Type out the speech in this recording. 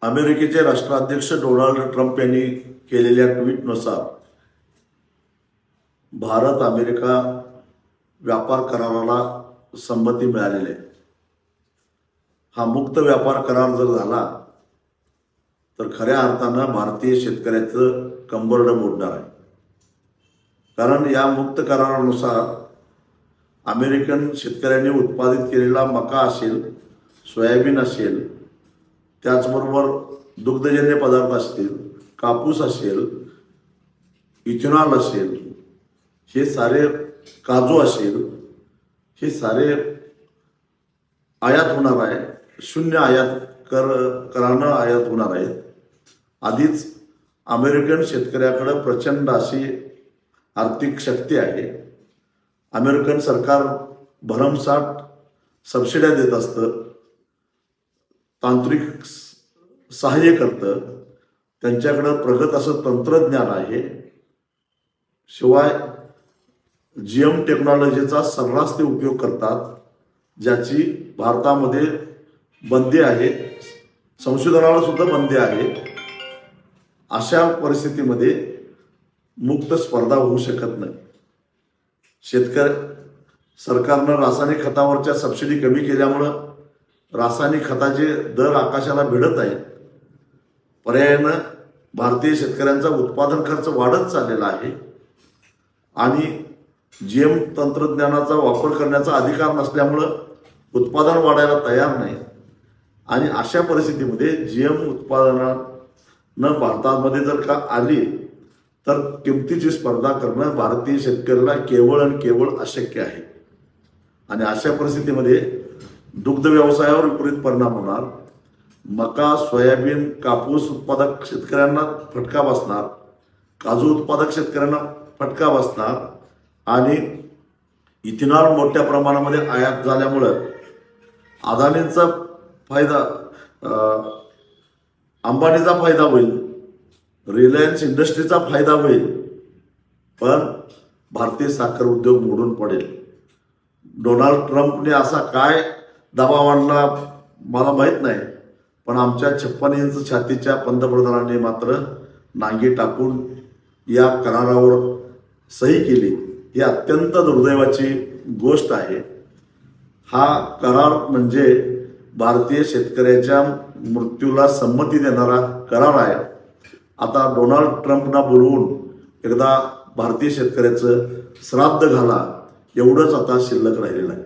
अमेरिकेचे राष्ट्राध्यक्ष Donald Trump यांनी केलेल्या ट्विटनुसार भारत अमेरिका व्यापार कराराला संमती मिळालेली आहे. हा मुक्त व्यापार करार जर झाला तर खऱ्या अर्थानं भारतीय शेतकऱ्याचं कंबरडं मोडणार आहे. कारण या मुक्त करारानुसार अमेरिकन शेतकऱ्यांनी उत्पादित केलेला मका असेल, सोयाबीन असेल, त्याचबरोबर दुग्धजन्य पदार्थ असतील, कापूस असेल, इथेनॉल असेल, हे सारे काजू असेल, हे सारे आयात होणार आहे. शून्य आयात करानं आयात होणार आहेत. आधीच अमेरिकन शेतकऱ्याकडे प्रचंड अशी आर्थिक शक्ती आहे. अमेरिकन सरकार भरमसाठ सबसिड्या देत असतं, तांत्रिक सहाय्य करतं, त्यांच्याकडं प्रगत असं तंत्रज्ञान आहे. शिवाय GM टेक्नॉलॉजीचा सर्रास ते उपयोग करतात, ज्याची भारतामध्ये बंदी आहे, संशोधनाला सुद्धा बंदी आहे. अशा परिस्थितीमध्ये मुक्त स्पर्धा होऊ शकत नाही. सरकारनं रासायनिक खतावरच्या सबसिडी कमी केल्यामुळं रासायनिक खताचे दर आकाशाला भिडत आहेत. पर्यायानं भारतीय शेतकऱ्यांचा उत्पादन खर्च वाढत चाललेला आहे आणि GM तंत्रज्ञानाचा वापर करण्याचा अधिकार नसल्यामुळं उत्पादन वाढायला तयार नाही. आणि अशा परिस्थितीमध्ये GM उत्पादनानं भारतामध्ये जर का आली तर किमतीची स्पर्धा करणं भारतीय शेतकऱ्याला केवळ आणि केवळ अशक्य आहे. आणि अशा परिस्थितीमध्ये दुग्ध व्यवसायावर विपरीत परिणाम होणार. मका, सोयाबीन, कापूस उत्पादक शेतकऱ्यांना फटका बसणार, काजू उत्पादक शेतकऱ्यांना फटका बसणार आणि इथेनॉल मोठ्या प्रमाणामध्ये आयात झाल्यामुळं अदानींचा फायदा, अंबानीचा फायदा होईल, रिलायन्स इंडस्ट्रीचा फायदा होईल, पण भारतीय साखर उद्योग मोडून पडेल. डोनाल्ड ट्रम्पने असा काय दबाव आणला मला माहीत नाही, पण आमच्या 56 इंच छातीच्या पंतप्रधानांनी मात्र नांगी टाकून या करारावर सही केली. ही अत्यंत दुर्दैवाची गोष्ट आहे. हा करार म्हणजे भारतीय शेतकऱ्याच्या मृत्यूला संमती देणारा करार आहे. आता डोनाल्ड ट्रम्पना बोलवून एकदा भारतीय शेतकऱ्याचं श्राद्ध घाला, एवढंच आता शिल्लक राहिलेलं आहे.